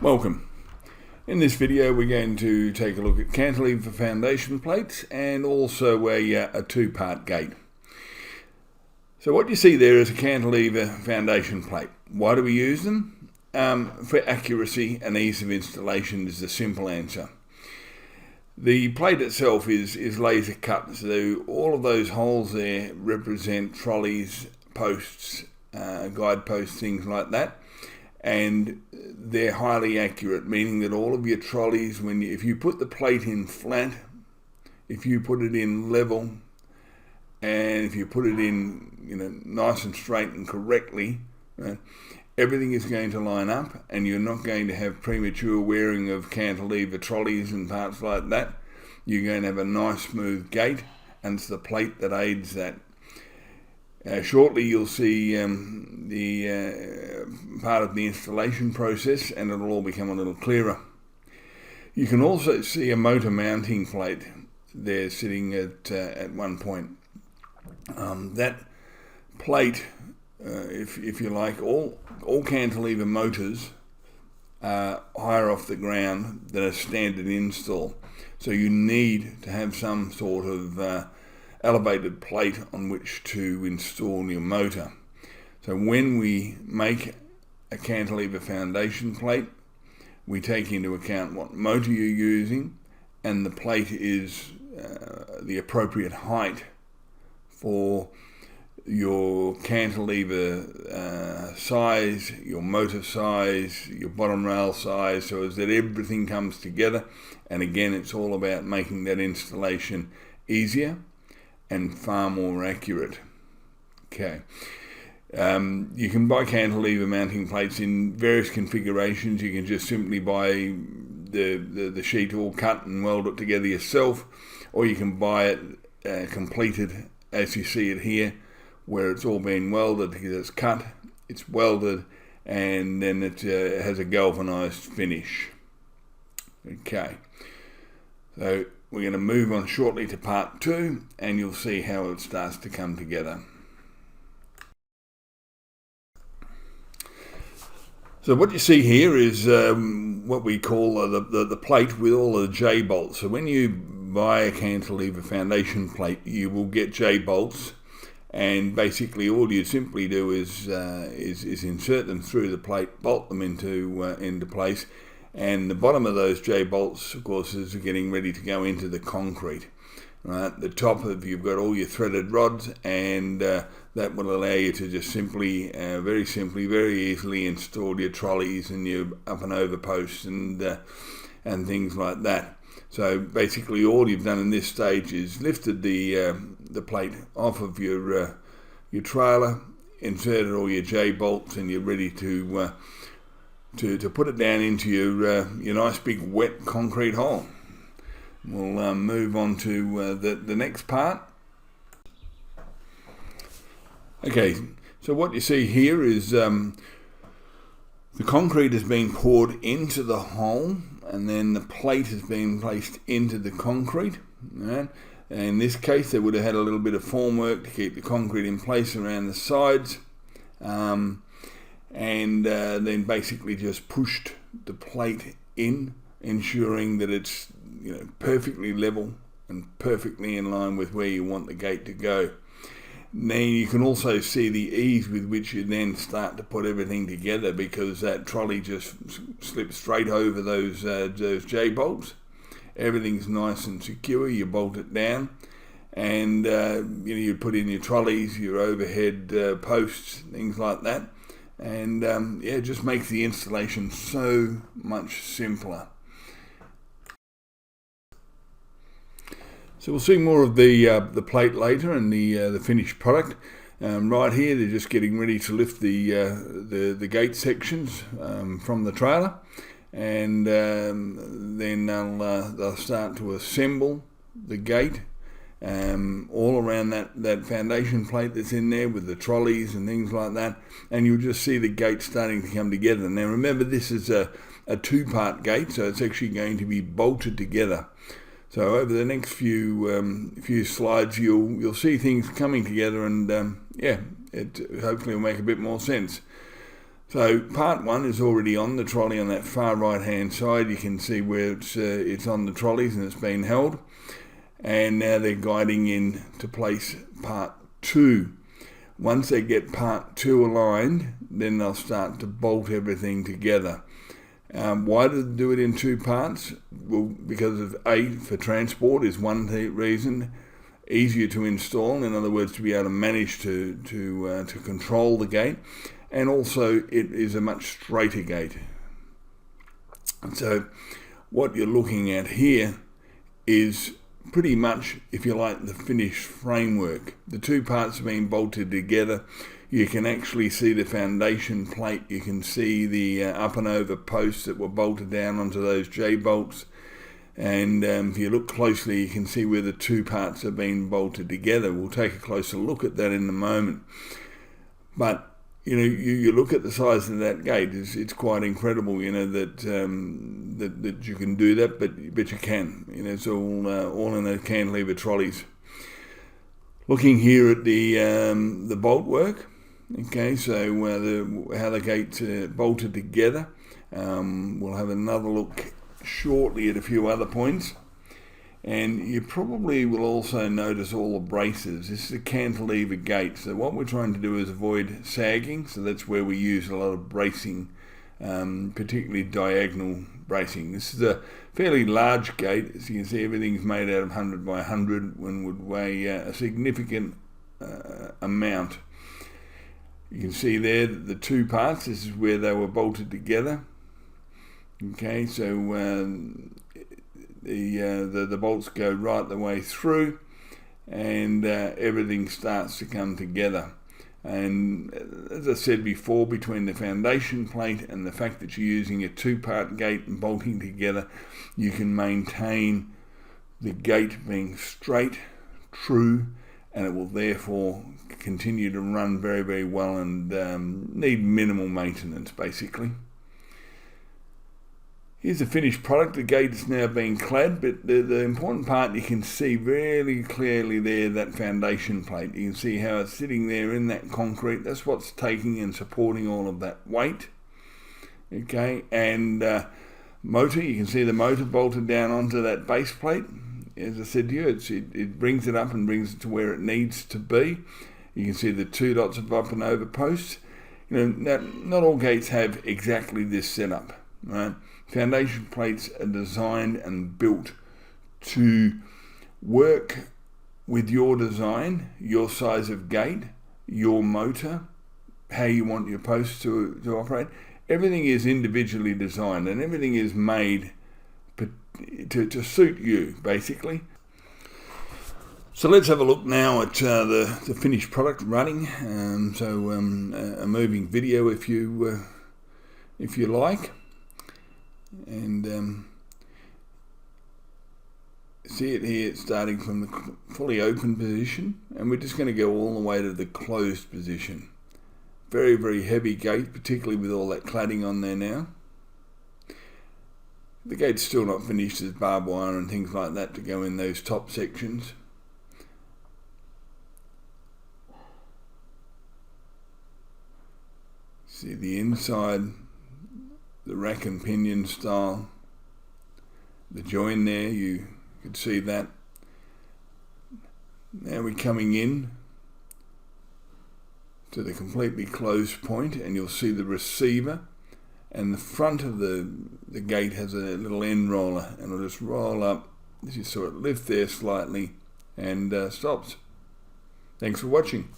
Welcome. In this video we're going to take a look at cantilever foundation plates and also a two-part gate. So what you see there is a cantilever foundation plate. Why do we use them? For accuracy and ease of installation is the simple answer. The plate itself is laser cut, so all of those holes there represent trolleys, posts, guide posts, things like that. And they're highly accurate, meaning that all of your trolleys, if you put the plate in flat, if you put it in level, and if you put it in nice and straight and correctly, everything is going to line up, and you're not going to have premature wearing of cantilever trolleys and parts like that. You're going to have a nice smooth gate, and it's the plate that aids that. Shortly you'll see the part of the installation process, and it'll all become a little clearer. You can also see a motor mounting plate there sitting at one point. That plate, if you like, all cantilever motors are higher off the ground than a standard install. So you need to have some sort of elevated plate on which to install your motor. So when we make a cantilever foundation plate, we take into account what motor you're using, and the plate is the appropriate height for your cantilever size, your motor size, your bottom rail size, so as that everything comes together. And again, it's all about making that installation easier and far more accurate. Okay. You can buy cantilever mounting plates in various configurations. You can just simply buy the sheet all cut and weld it together yourself, or you can buy it completed as you see it here, where it's all been welded. It's cut, it's welded, and then it has a galvanized finish. Okay. So we're going to move on shortly to part 2, and you'll see how it starts to come together. So what you see here is what we call the plate with all the J-bolts. So when you buy a cantilever foundation plate, you will get J-bolts, and basically all you simply do is insert them through the plate, bolt them into place. And the bottom of those J-bolts, of course, is getting ready to go into the concrete. Right, the top of you've got all your threaded rods, and that will allow you to just very simply, very easily install your trolleys and your up and over posts and things like that. So basically, all you've done in this stage is lifted the plate off of your trailer, inserted all your J-bolts, and you're ready to put it down into your nice big wet concrete hole. We'll move on to the next part. Okay, so what you see here is the concrete has been poured into the hole, and then the plate has been placed into the concrete. Right? In this case, they would have had a little bit of formwork to keep the concrete in place around the sides. And then basically just pushed the plate in, ensuring that it's perfectly level and perfectly in line with where you want the gate to go. Now you can also see the ease with which you then start to put everything together, because that trolley just slips straight over those J-bolts. Everything's nice and secure. You bolt it down, and you put in your trolleys, your overhead posts, things like that. And it just makes the installation so much simpler. So we'll see more of the plate later and the finished product. Right here, they're just getting ready to lift the gate sections from the trailer, and then they'll start to assemble the gate all around that foundation plate that's in there with the trolleys and things like that, and you'll just see the gate starting to come together. Now remember, this is a two-part gate, so it's actually going to be bolted together. So over the next few slides, you'll see things coming together, and it hopefully will make a bit more sense. So part one is already on the trolley on that far right hand side. You can see where it's on the trolleys and it's been held. And now they're guiding in to place part two. Once they get part two aligned, then they'll start to bolt everything together. Why do they do it in two parts? Well, because of for transport is one reason. Easier to install, in other words, to be able to manage to control the gate, and also it is a much straighter gate. So what you're looking at here is pretty much, if you like, the finished framework. The two parts have been bolted together. You can actually see the foundation plate. You can see the up and over posts that were bolted down onto those J-bolts. And if you look closely, you can see where the two parts have been bolted together. We'll take a closer look at that in a moment. But you look at the size of that gate. It's quite incredible, that that you can do that. But you can. It's all in the cantilever trolleys. Looking here at the bolt work. Okay, so how the gate's bolted together. We'll have another look shortly at a few other points, and you probably will also notice all the braces. This is a cantilever gate, so what we're trying to do is avoid sagging, so that's where we use a lot of bracing, particularly diagonal bracing. This is a fairly large gate. As you can see, everything's made out of 100 by 100 and would weigh a significant amount. You can see there that the two parts, this is where they were bolted together. Okay, so the bolts go right the way through, and everything starts to come together. And as I said before, between the foundation plate and the fact that you're using a two-part gate and bolting together, you can maintain the gate being straight, true, and it will therefore continue to run very, very well and need minimal maintenance, basically. Here's the finished product. The gate is now being clad, but the important part, you can see really clearly there, that foundation plate. You can see how it's sitting there in that concrete. That's what's taking and supporting all of that weight. Okay, and motor, you can see the motor bolted down onto that base plate. As I said to you, it brings it up and brings it to where it needs to be. You can see the two dots of up and over posts. Not all gates have exactly this setup, right? Foundation plates are designed and built to work with your design, your size of gate, your motor, how you want your posts to operate. Everything is individually designed and everything is made to suit you, basically. So let's have a look now at the finished product running. A moving video, if you like. And see it here, it's starting from the fully open position, and we're just going to go all the way to the closed position. Very, very heavy gate, particularly with all that cladding on there now. The gate's still not finished. There's barbed wire and things like that to go in those top sections. See the inside, the rack and pinion style, the join there, you could see that. Now we're coming in to the completely closed point, and you'll see the receiver, and the front of the gate has a little end roller, and it'll just roll up. You saw it lift there slightly and stops. Thanks for watching.